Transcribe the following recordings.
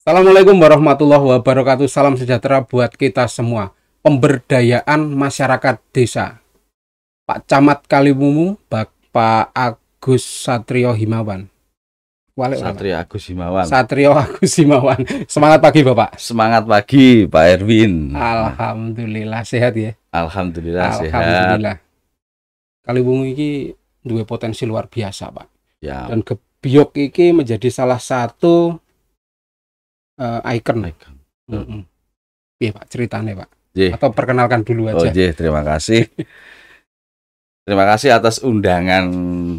Assalamualaikum warahmatullahi wabarakatuh. Salam sejahtera buat kita semua. Pemberdayaan masyarakat desa. Pak Camat Kaliwungu, Bapak Agus Satrio Himawan. Walik, Satrio Agus Himawan. Satrio Agus Himawan. Semangat pagi Bapak. Semangat pagi Pak Erwin. Alhamdulillah sehat ya. Alhamdulillah sehat. Alhamdulillah. Kaliwungu ini dua potensi luar biasa Pak. Ya. Dan Gebyok ini menjadi salah satu ikon. Iya Pak, ceritanya Pak. Atau perkenalkan dulu aja. Terima kasih. Terima kasih atas undangan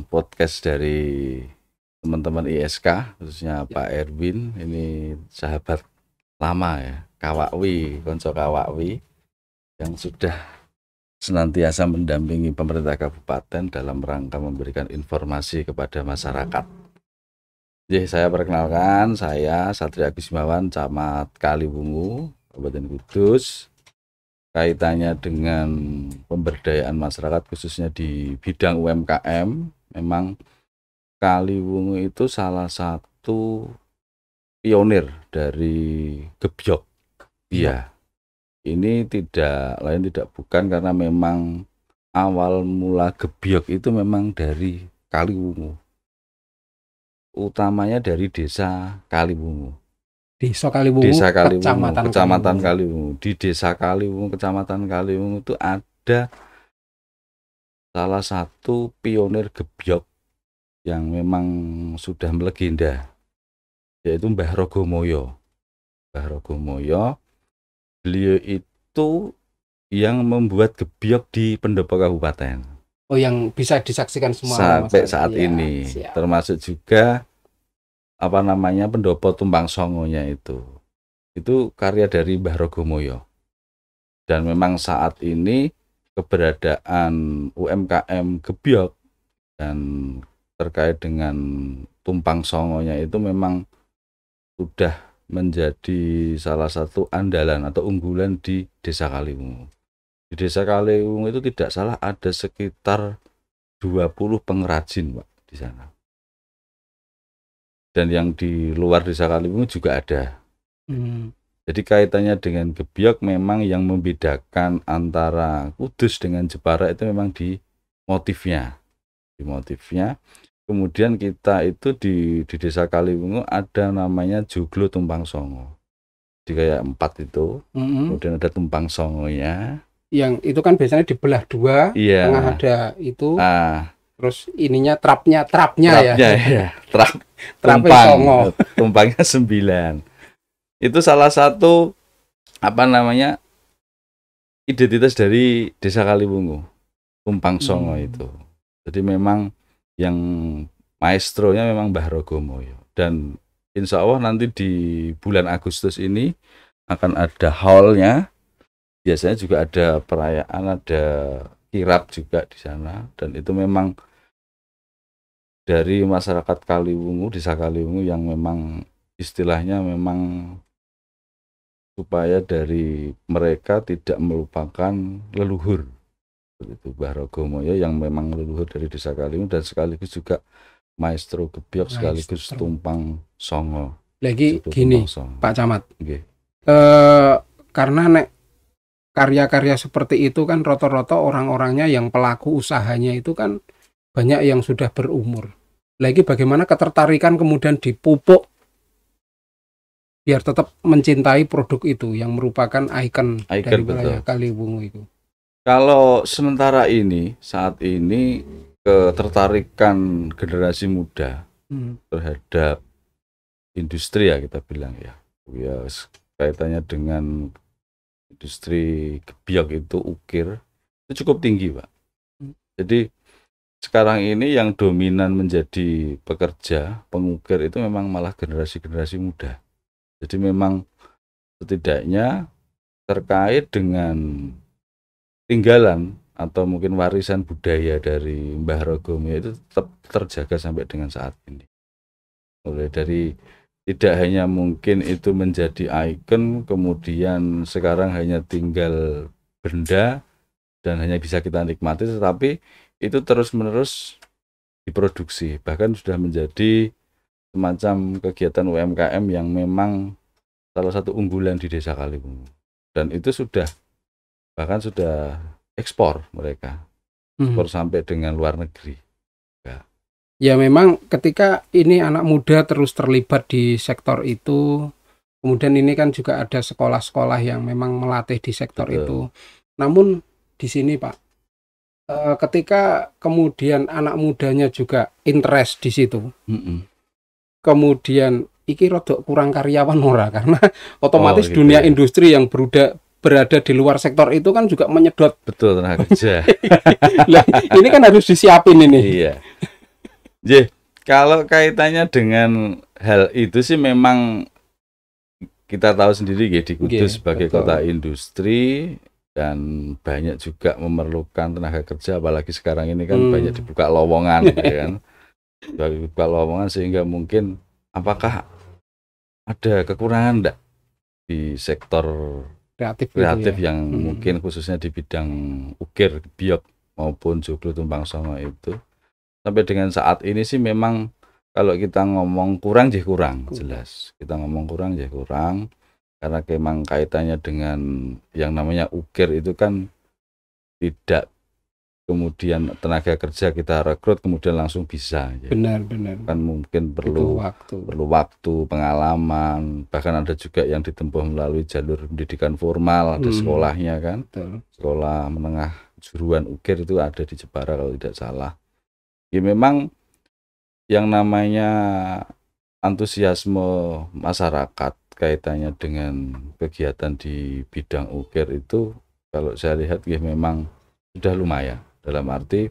podcast dari teman-teman ISK, khususnya Pak Erwin. Ini sahabat lama ya, Kawakwi, konco Kawakwi, yang sudah senantiasa mendampingi pemerintah kabupaten dalam rangka memberikan informasi kepada masyarakat. Saya perkenalkan, saya Satrio Agus Himawan, Camat Kaliwungu, Kabupaten Kudus. Kaitannya dengan pemberdayaan masyarakat khususnya di bidang UMKM. Memang Kaliwungu itu salah satu pionir dari Gebyok. Iya. Ini tidak bukan karena memang awal mula Gebyok itu memang dari Kaliwungu. Utamanya dari desa Kaliwungu. Desa Kaliwungu, Kecamatan Kaliwungu. Di desa Kaliwungu, Kecamatan Kaliwungu itu ada salah satu pionir Gebyok yang memang sudah melegenda, yaitu Mbah Rogomoyo. Mbah Rogomoyo, beliau itu yang membuat Gebyok di pendopo kabupaten. Oh, yang bisa disaksikan semua sampai saat ini. Siap. Termasuk juga pendopo Tumpang Songonya itu karya dari Mbah Rogomoyo. Dan memang saat ini keberadaan UMKM Gebyok dan terkait dengan Tumpang Songonya itu memang sudah menjadi salah satu andalan atau unggulan di Desa Kaliwungu. Di Desa Kaliwungu itu tidak salah ada sekitar 20 pengrajin Pak di sana. Dan yang di luar Desa Kaliwungu juga ada. Jadi kaitannya dengan Gebyok memang yang membedakan antara Kudus dengan Jepara itu memang di motifnya. Kemudian kita itu di Desa Kaliwungu ada namanya Joglo Tumpang Songo. Jadi kayak 4 itu. Kemudian ada Tumpang Songonya. Yang itu kan biasanya dibelah dua, iya. Tengah ada itu. Terus ininya trapnya ya. Tumpangnya 9. Itu salah satu identitas dari Desa Kaliwungu, Tumpang Songo itu. Jadi memang yang maestronya memang Mbah Rogomoyo. Dan insya Allah nanti di bulan Agustus ini akan ada hallnya. Biasanya juga ada perayaan, ada kirab juga di sana. Dan itu memang dari masyarakat Kaliwungu, Desa Kaliwungu yang memang istilahnya memang supaya dari mereka tidak melupakan leluhur. Itu Mbah Rogomoyo yang memang leluhur dari Desa Kaliwungu dan sekaligus juga maestro Gebyok sekaligus Tumpang Songo. Lagi gini Pak Camat. Karena karya-karya seperti itu kan rata-rata orang-orangnya yang pelaku usahanya itu kan banyak yang sudah berumur. Lagi bagaimana ketertarikan kemudian dipupuk biar tetap mencintai produk itu yang merupakan ikon dari wilayah Kaliwungu itu. Kalau sementara ini, saat ini ketertarikan generasi muda terhadap industri ya kita bilang ya kaitannya dengan industri Gebyok itu ukir itu cukup tinggi Pak. Jadi sekarang ini yang dominan menjadi pekerja pengukir itu memang malah generasi muda. Jadi memang setidaknya terkait dengan tinggalan atau mungkin warisan budaya dari Mbah Rogomoyo itu tetap terjaga sampai dengan saat ini. Mulai dari tidak hanya mungkin itu menjadi ikon, kemudian sekarang hanya tinggal benda dan hanya bisa kita nikmati, tetapi itu terus-menerus diproduksi. Bahkan sudah menjadi semacam kegiatan UMKM yang memang salah satu unggulan di Desa Kaliwungu. Dan itu bahkan sudah ekspor mereka. Ekspor sampai dengan luar negeri. Ya memang ketika ini anak muda terus terlibat di sektor itu, kemudian ini kan juga ada sekolah-sekolah yang memang melatih di sektor itu. Namun di sini Pak, ketika kemudian anak mudanya juga interest di situ, kemudian iki rodok kurang karyawan ora, karena otomatis dunia industri yang berada di luar sektor itu kan juga menyedot tenaga kerja. Ini kan harus disiapin ini. Iya. Kalau kaitannya dengan hal itu sih memang kita tahu sendiri ya, di Kudus sebagai kota industri dan banyak juga memerlukan tenaga kerja, apalagi sekarang ini kan banyak dibuka lowongan ya kan. Dibuka lowongan sehingga mungkin apakah ada kekurangan enggak di sektor kreatif yang mungkin khususnya di bidang ukir, biok maupun joglo tumpang songo itu. Sampai dengan saat ini sih memang kalau kita ngomong kurang jelas. Kita ngomong kurang karena memang kaitannya dengan yang namanya ukir itu kan tidak kemudian tenaga kerja kita rekrut kemudian langsung bisa. Benar. Kan mungkin perlu waktu, pengalaman, bahkan ada juga yang ditempuh melalui jalur pendidikan formal, ada sekolahnya kan. Betul. Sekolah menengah juruan ukir itu ada di Jepara kalau tidak salah. Ya memang yang namanya antusiasme masyarakat kaitannya dengan kegiatan di bidang ukir itu kalau saya lihat ya memang sudah lumayan. Dalam arti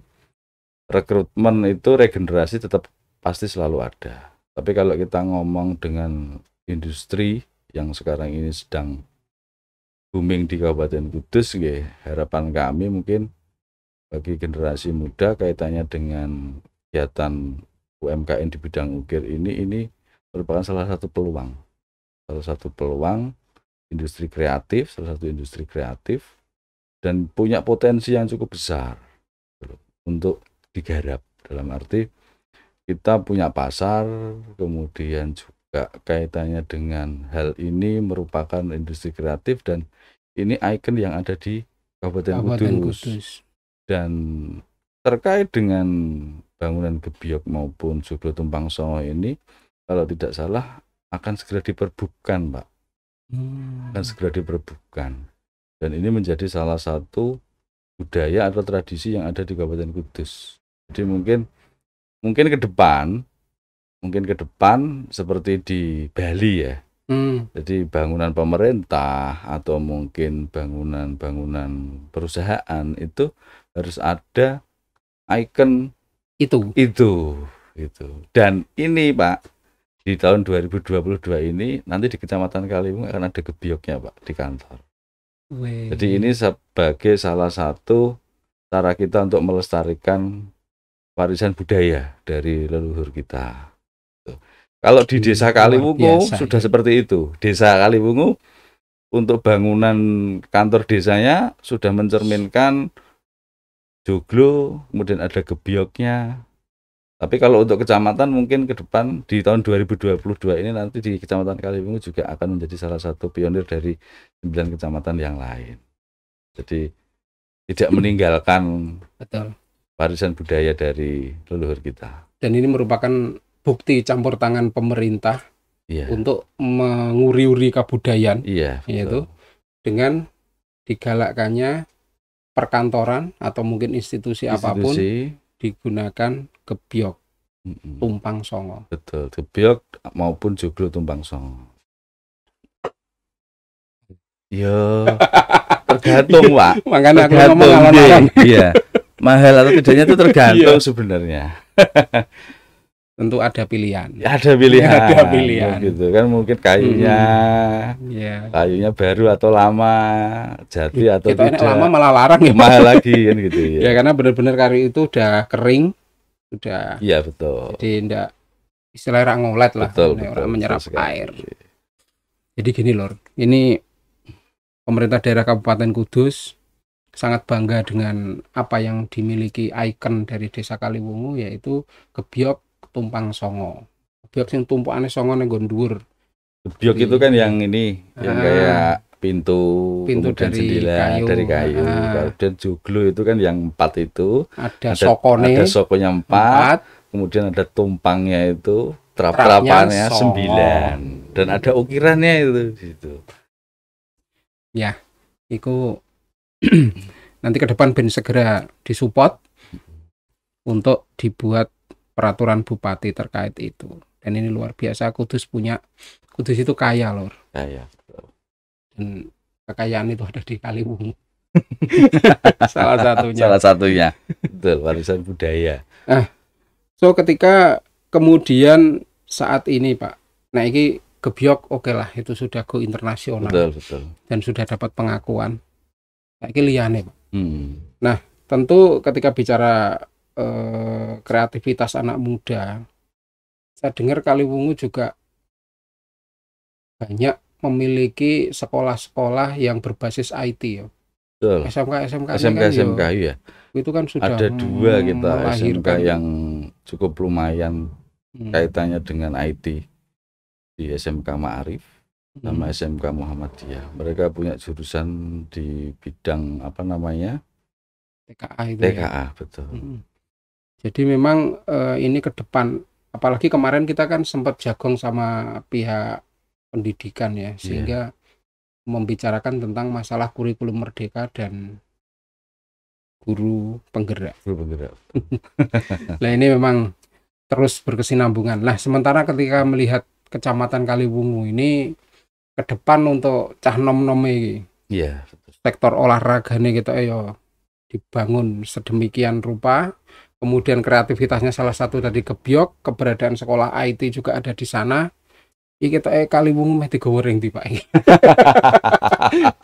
rekrutmen itu regenerasi tetap pasti selalu ada. Tapi kalau kita ngomong dengan industri yang sekarang ini sedang booming di Kabupaten Kudus, ya, harapan kami mungkin bagi generasi muda kaitannya dengan kegiatan UMKM di bidang ukir ini merupakan salah satu peluang industri kreatif, salah satu industri kreatif dan punya potensi yang cukup besar untuk digarap. Dalam arti kita punya pasar, kemudian juga kaitannya dengan hal ini merupakan industri kreatif dan ini ikon yang ada di Kabupaten Kudus. Dan terkait dengan bangunan gebyok maupun joglo tumpang songo ini kalau tidak salah akan segera diperbukkan, Pak. Akan segera diperbukkan. Dan ini menjadi salah satu budaya atau tradisi yang ada di Kabupaten Kudus. Jadi mungkin ke depan seperti di Bali ya. Jadi bangunan pemerintah atau mungkin bangunan perusahaan itu harus ada ikon itu. Dan ini Pak, di tahun 2022 ini nanti di Kecamatan Kaliwungu akan ada gebyoknya Pak di kantor. Jadi ini sebagai salah satu cara kita untuk melestarikan warisan budaya dari leluhur kita. Kalau di Desa Kaliwungu sudah seperti itu. Desa Kaliwungu untuk bangunan kantor desanya sudah mencerminkan joglo, kemudian ada gebyoknya. Tapi kalau untuk kecamatan mungkin ke depan di tahun 2022 ini nanti di Kecamatan Kaliwungu juga akan menjadi salah satu pionir dari 9 kecamatan yang lain. Jadi tidak meninggalkan warisan budaya dari leluhur kita. Dan ini merupakan bukti campur tangan pemerintah untuk menguri-uri kebudayaan, yaitu dengan digalakkannya perkantoran atau mungkin institusi apapun digunakan gebyok tumpang songo. Betul, gebyok maupun joglo tumpang songo. Ya, tergantung Pak. Makanya aku ngomong alon-alon. Iya, mahal atau tidaknya itu tergantung sebenarnya. Tentu ada pilihan. Ada pilihan. Gitu kan mungkin kayunya baru atau lama, jati atau tidak. Kita lama malah larang ya. Mahal lagi kan gitu ya. Ya karena benar-benar kayu itu udah kering, sudah. Iya betul. Jadi enggak istilahnya ngolet lah, orang menyerap air. Jadi gini Lor, ini pemerintah daerah Kabupaten Kudus sangat bangga dengan apa yang dimiliki ikon dari Desa Kaliwungu, yaitu gebyok tumpang songo. Gebyok sing tumpukane songo ning nggon dhuwur. Gebyok itu kan yang ini, yang kayak pintu kemudian dari jendela kayu. dari kayu. Kemudian joglo itu kan yang 4 itu. Ada sokone. Ada sokonya 4. Kemudian ada tumpangnya itu, Trapnya trap-trapannya 9. Dan ada ukirannya itu di situ. Ya, itu nanti ke depan ben segera disupport untuk dibuat peraturan bupati terkait itu. Dan ini luar biasa, Kudus itu kaya lor. Kaya. Dan kekayaan itu ada di Kaliwungu. Salah satunya. Betul, warisan budaya. So ketika kemudian saat ini Pak, nah ini gebyok oke lah, itu sudah go internasional. Betul. Dan sudah dapat pengakuan. Nah ini liane Pak. Nah tentu ketika bicara kreativitas anak muda, saya dengar Kaliwungu juga banyak memiliki sekolah-sekolah yang berbasis IT ya. Betul. SMK ya. Itu kan sudah ada 2 kita SMK yang cukup lumayan kaitannya dengan IT di SMK Ma'arif sama SMK Muhammadiyah. Mereka punya jurusan di bidang apa namanya? TKA itu. TKA, ya? Betul. Jadi memang ini ke depan, apalagi kemarin kita kan sempat jagong sama pihak pendidikan ya, sehingga membicarakan tentang masalah kurikulum merdeka dan guru penggerak. Nah ini memang terus berkesinambungan. Nah sementara ketika melihat Kecamatan Kaliwungu ini ke depan untuk cah nom-nom ini, sektor olahraga nih kita dibangun sedemikian rupa. Kemudian kreativitasnya salah satu tadi gebyok, keberadaan sekolah IT juga ada di sana. Iki kita Kaliwungu meh digoreng di Pak.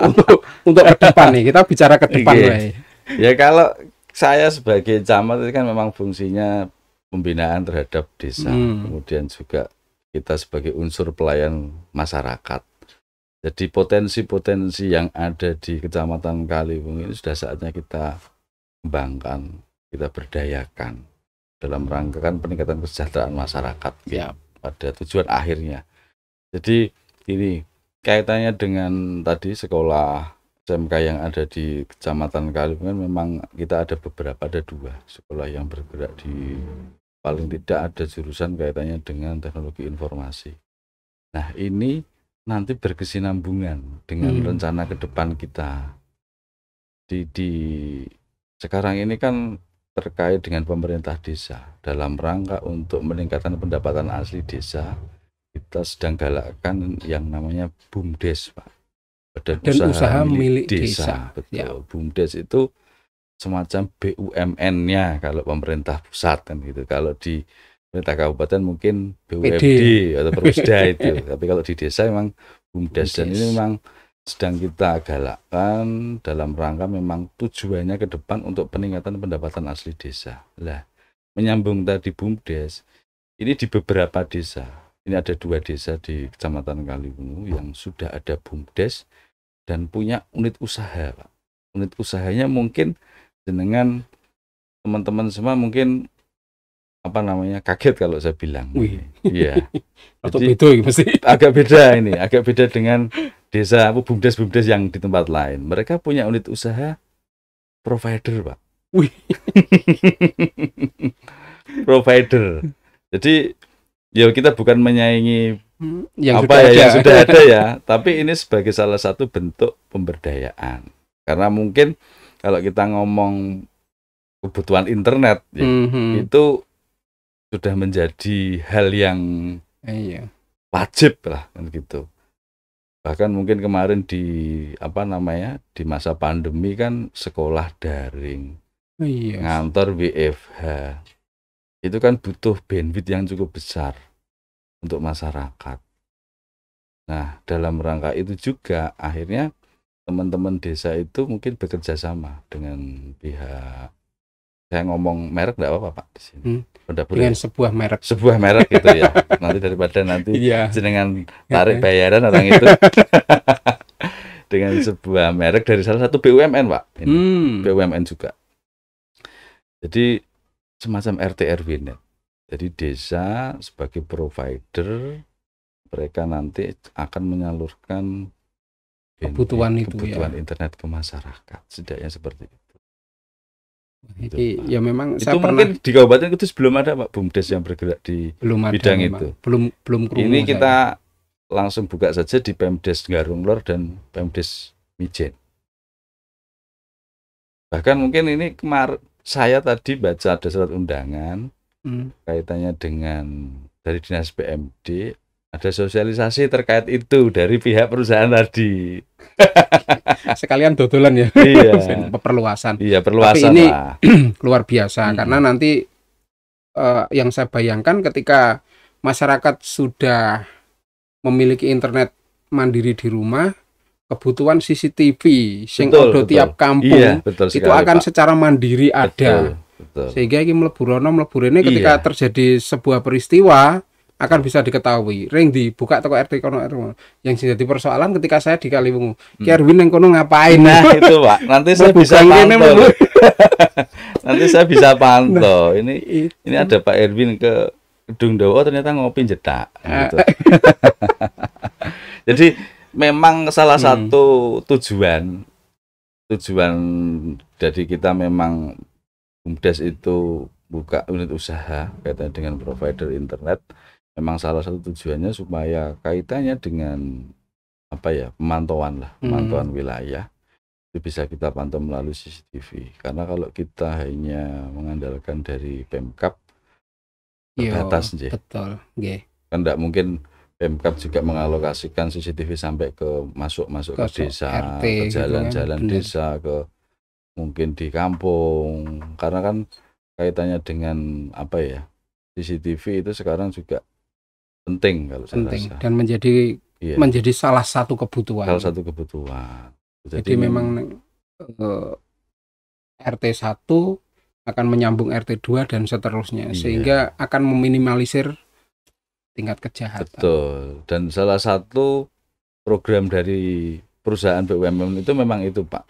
untuk ke depan nih, kita bicara ke depan Ya kalau saya sebagai camat itu kan memang fungsinya pembinaan terhadap desa. Kemudian juga kita sebagai unsur pelayan masyarakat. Jadi potensi-potensi yang ada di Kecamatan Kaliwungu ini sudah saatnya kita kembangkan, kita berdayakan dalam rangka kan peningkatan kesejahteraan masyarakat pada tujuan akhirnya. Jadi ini kaitannya dengan tadi sekolah SMK yang ada di Kecamatan Kaliwungu, memang kita ada 2 sekolah yang bergerak di, paling tidak ada jurusan kaitannya dengan teknologi informasi. Nah ini nanti berkesinambungan dengan rencana ke depan kita. Di sekarang ini kan terkait dengan pemerintah desa dalam rangka untuk meningkatkan pendapatan asli desa. Kita sedang galakkan yang namanya BUMDes, Pak. Dan usaha milik desa. Betul. BUMDes itu semacam BUMN-nya kalau pemerintah pusat kan gitu. Kalau di pemerintah kabupaten mungkin BUMD atau Perusda itu. Tapi kalau di desa memang BUMDes. Dan ini memang sedang kita galakkan dalam rangka memang tujuannya ke depan untuk peningkatan pendapatan asli desa. Lah, menyambung tadi BUMDes, ini di beberapa desa. Ini ada 2 desa di Kecamatan Kaliwungu yang sudah ada BUMDes dan punya unit usaha, Pak. Unit usahanya mungkin dengan teman-teman semua mungkin apa namanya kaget kalau saya bilang. Iya. Jadi agak beda dengan desa BUMDes yang di tempat lain. Mereka punya unit usaha provider, Pak. Provider. Jadi ya kita bukan menyaingi yang sudah ada ya, tapi ini sebagai salah satu bentuk pemberdayaan. Karena mungkin kalau kita ngomong kebutuhan internet itu sudah menjadi hal yang wajib lah kan gitu. Bahkan mungkin kemarin di masa pandemi kan sekolah daring, ngantor WFH, itu kan butuh bandwidth yang cukup besar untuk masyarakat. Nah, dalam rangka itu juga akhirnya teman-teman desa itu mungkin bekerja sama dengan pihak, saya ngomong merek enggak apa-apa Pak di sini. Dengan sebuah merek gitu ya. Nanti daripada jenengan tarik bayaran orang itu. Dengan sebuah merek dari salah satu BUMN, Pak. BUMN juga. Jadi semacam RT RW net. Jadi desa sebagai provider mereka nanti akan menyalurkan Kebutuhan itu kebutuhan ya. internet ke masyarakat, setidaknya seperti itu. Jadi ya memang Itu saya mungkin pernah di Kabupaten Kudus belum ada Pak BUMDes yang bergerak di belum ada bidang memang. itu. Belum Ini kerungu kita saya. langsung buka saja di Pemdes Garung Lor dan Pemdes Mijen. Bahkan mungkin ini kemarin saya tadi baca ada surat undangan kaitannya dengan dari Dinas PMD, ada sosialisasi terkait itu dari pihak perusahaan tadi. Sekalian dodolan ya. Iya. Perluasan. Iya, Tapi perluasan ini lah. luar biasa karena nanti yang saya bayangkan ketika masyarakat sudah memiliki internet mandiri di rumah, kebutuhan CCTV sing ada tiap kampung, iya, betul itu sekali, akan Pak. secara mandiri ada. Betul. Sehingga ini mlebu rono mlebu rene ketika terjadi sebuah peristiwa akan bisa diketahui. Ring dibuka toko RT kono. Yang jadi persoalan ketika saya di Kaliwungu, Ki Erwin nang kono ngapain? Nah, itu Pak. Nanti saya bisa pantau. Nanti saya bisa pantau. Ini ada Pak Erwin ke Gedung Dawa, ternyata ngopi jedak gitu. Jadi memang salah satu tujuan dari kita memang BUMDes itu buka unit usaha kaitannya dengan provider internet, memang salah satu tujuannya supaya kaitannya dengan pemantauan wilayah itu bisa kita pantau melalui CCTV. Karena kalau kita hanya mengandalkan dari Pemkab terbatas, betul, nggih. Kan tidak mungkin Pemkab juga mengalokasikan CCTV sampai ke masuk ke desa, RT, ke jalan-jalan gitu kan, desa, ke mungkin di kampung. Karena kan kaitannya dengan CCTV itu sekarang juga penting kalau saya rasa. Dan menjadi salah satu kebutuhan. Jadi memang RT 1 akan menyambung RT 2 dan seterusnya, sehingga akan meminimalisir tingkat kejahatan. Betul. Dan salah satu program dari perusahaan BUMN itu memang itu, Pak.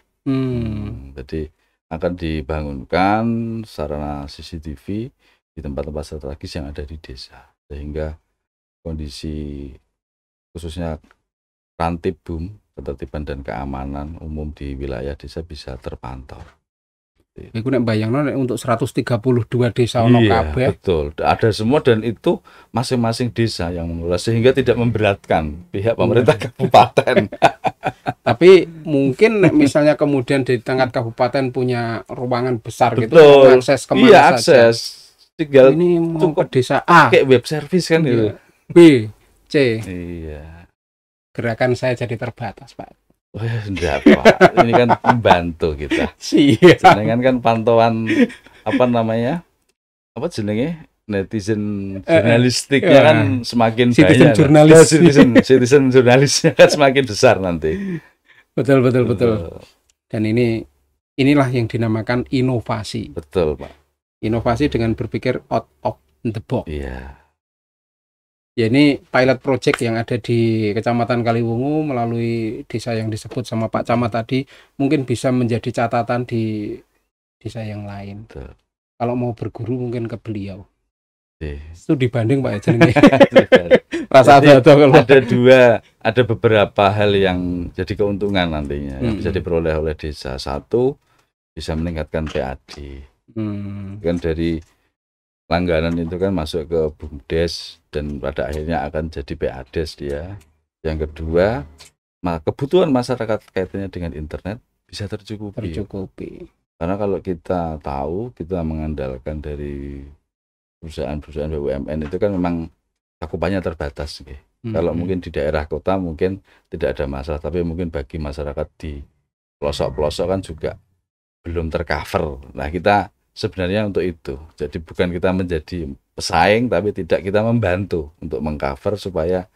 Jadi akan dibangunkan sarana CCTV di tempat-tempat strategis yang ada di desa, sehingga kondisi khususnya Rantibum, ketertiban dan keamanan umum di wilayah desa bisa terpantau. Iku nek bayangno untuk 132 desa ono kabeh. Betul. Ada semua dan itu masing-masing desa yang mengelola, sehingga tidak memberatkan pihak pemerintah kabupaten. Tapi mungkin misalnya kemudian di tingkat kabupaten punya ruangan besar gitu, akses kemana saja. Tinggal ini mau ke desa A, kayak web service kan itu. B, C. Iya. Gerakan saya jadi terbatas, Pak. Oh ya, enggak, Pak. Ini kan membantu kita. Jenengan kan pantauan netizen jurnalistiknya kan semakin banyak. Citizen jurnalisnya kan semakin besar nanti. Betul. Dan inilah yang dinamakan inovasi. Betul, Pak. Inovasi dengan berpikir out of the box. Iya. Ya, ini pilot project yang ada di Kecamatan Kaliwungu melalui desa yang disebut sama Pak Camat tadi, mungkin bisa menjadi catatan di desa yang lain. Betul. Kalau mau berguru mungkin ke beliau. Itu dibanding Pak jenenge. Rasa ada beberapa hal yang jadi keuntungan nantinya yang bisa diperoleh oleh desa. Satu, bisa meningkatkan PAD. Kan dari langganan itu kan masuk ke BUMDes dan pada akhirnya akan jadi PADes dia. Yang kedua, kebutuhan masyarakat kaitannya dengan internet bisa tercukupi. Karena kalau kita tahu, kita mengandalkan dari perusahaan BUMN itu kan memang cakupannya terbatas. Kalau mungkin di daerah kota mungkin tidak ada masalah, tapi mungkin bagi masyarakat di pelosok-pelosok kan juga belum tercover. Nah, kita sebenarnya untuk itu. Jadi bukan kita menjadi pesaing, tapi tidak, kita membantu untuk mengcover supaya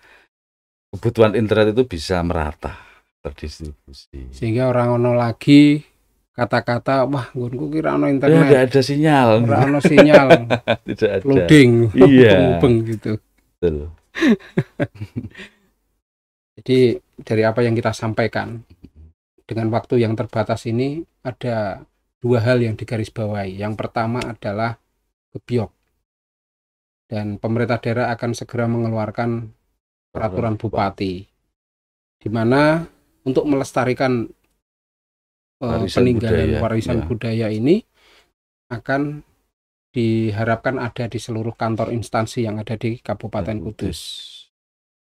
kebutuhan internet itu bisa merata, terdistribusi. Sehingga orang ono lagi kata-kata, wah, gunku kira ono internet. Tidak ada sinyal. Ono sinyal. Tidak ada. Loading. Iya. Gitu. Betul. Jadi dari apa yang kita sampaikan, dengan waktu yang terbatas ini ada dua hal yang digarisbawahi. Yang pertama adalah gebyok, dan pemerintah daerah akan segera mengeluarkan peraturan bupati, di mana untuk melestarikan peninggalan warisan budaya ini akan diharapkan ada di seluruh kantor instansi yang ada di Kabupaten Kudus.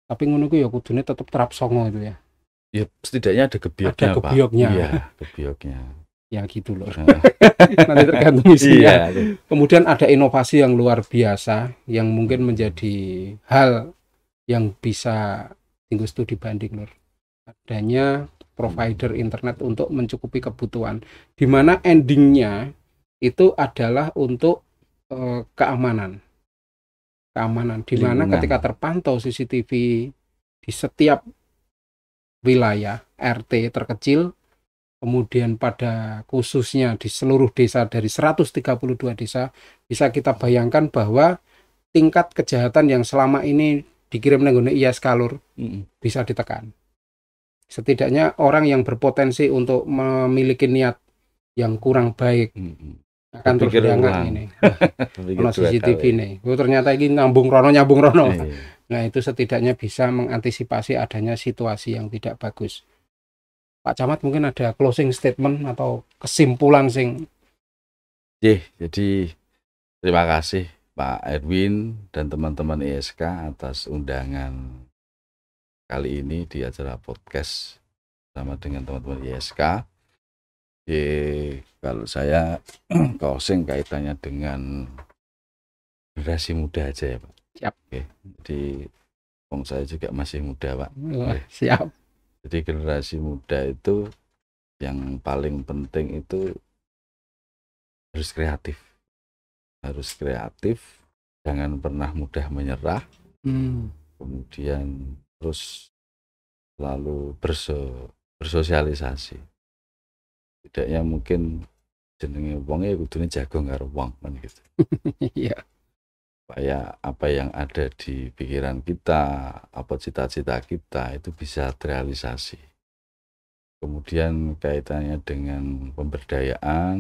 Tapi ngono ku ya kudune tetep terap songo itu ya. Ya setidaknya ada gebyoknya, ada gebyoknya. Pak. Iya, gebyoknya. Ya gitu loh. Nanti tergantung isinya. Iya. Kemudian ada inovasi yang luar biasa yang mungkin menjadi hal yang bisa tinggal studi banding lur. Adanya provider internet untuk mencukupi kebutuhan, di mana endingnya itu adalah untuk keamanan, di mana ketika terpantau CCTV di setiap wilayah RT terkecil, kemudian pada khususnya di seluruh desa dari 132 desa, bisa kita bayangkan bahwa tingkat kejahatan yang selama ini dikirim nenggone ISK lur bisa ditekan. Setidaknya orang yang berpotensi untuk memiliki niat yang kurang baik akan terus dianggap ini. Kalau CCTV nih, ternyata ini nyambung rono. Nah itu setidaknya bisa mengantisipasi adanya situasi yang tidak bagus. Pak Camat mungkin ada closing statement atau kesimpulan sing. Jadi terima kasih Pak Erwin dan teman-teman ISK atas undangan kali ini di acara podcast sama dengan teman-teman ISK. Kalau saya closing kaitannya dengan generasi muda aja ya Pak. Siap. Oke. Jadi saya juga masih muda Pak. Siap. Jadi generasi muda itu yang paling penting itu harus kreatif, jangan pernah mudah menyerah, kemudian terus selalu bersosialisasi. Tidaknya mungkin jenenge wonge kudune jago karo wong kan gitu. Iya. Supaya apa yang ada di pikiran kita, apa cita-cita kita itu bisa terrealisasi. Kemudian kaitannya dengan pemberdayaan,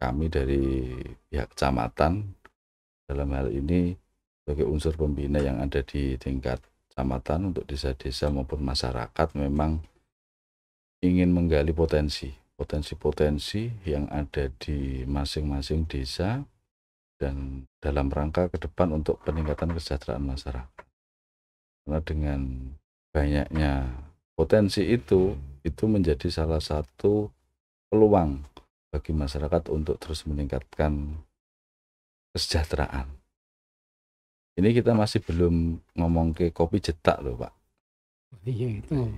kami dari pihak kecamatan dalam hal ini sebagai unsur pembina yang ada di tingkat kecamatan untuk desa-desa maupun masyarakat memang ingin menggali potensi yang ada di masing-masing desa dan dalam rangka ke depan untuk peningkatan kesejahteraan masyarakat. Karena dengan banyaknya potensi itu menjadi salah satu peluang bagi masyarakat untuk terus meningkatkan kesejahteraan. Ini kita masih belum ngomong ke kopi jedak loh Pak. Iya itu.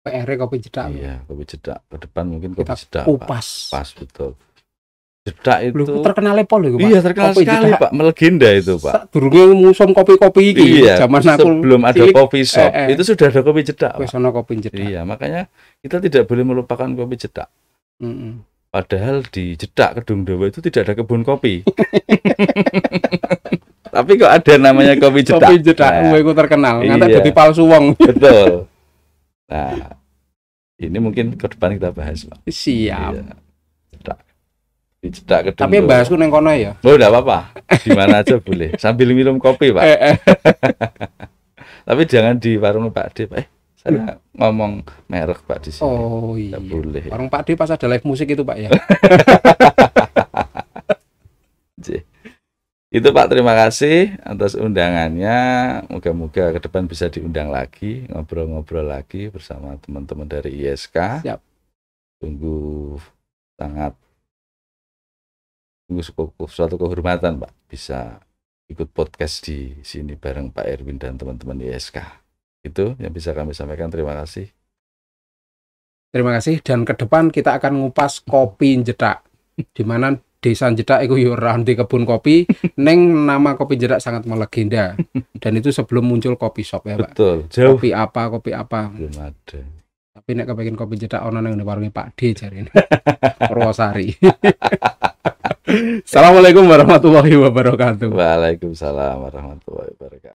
PR kopi jedak. Iya, kopi jedak. Ke depan mungkin kopi jedak. Kupas. Pas betul. Jedak itu terkenal pol itu Pak. Iya, terkenal kopi sekali jedak. Pak, melegenda itu Pak. Durunge muson kopi-kopi iki. Iya, zaman aku sebelum ada kopi shop, itu sudah ada kopi jedak. Wis ana kopi jedak. Iya, makanya kita tidak boleh melupakan kopi jedak. Padahal di Jedak Kedung Dawa itu tidak ada kebun kopi. Tapi kok ada namanya kopi jedak. Kopi jedak itu terkenal. Ngantek dadi palsu wong. Betul. Nah, ini mungkin ke depan kita bahas, Pak. Siap. Iya. Jedak Kedung. Tapi bahasku neng kono ya. Oh, enggak apa-apa. Di mana aja boleh. Sambil minum kopi, Pak. Tapi jangan di warung Pak D, Pak. Saya ngomong merek Pak di sini. Oh iya. Nggak boleh. Warung Pak D pas ada live musik itu, Pak ya. Itu Pak, terima kasih atas undangannya. Moga-moga ke depan bisa diundang lagi, ngobrol-ngobrol lagi bersama teman-teman dari ISK. Siap. Tunggu suatu kehormatan Pak bisa ikut podcast di sini bareng Pak Erwin dan teman-teman ISK. Itu yang bisa kami sampaikan. Terima kasih. Terima kasih, dan ke depan kita akan ngupas kopi jedak. Di mana Desa Jedak itu yo ora ndek kebun kopi, neng nama kopi jedak sangat melegenda. Dan itu sebelum muncul kopi shop ya, Pak. Betul, jauh. Kopi apa. Belum ada. Tapi nek kepengin kopi jedak ono nang warunge Pak D jarine. Purwosari. Assalamualaikum warahmatullahi wabarakatuh. Waalaikumsalam warahmatullahi wabarakatuh.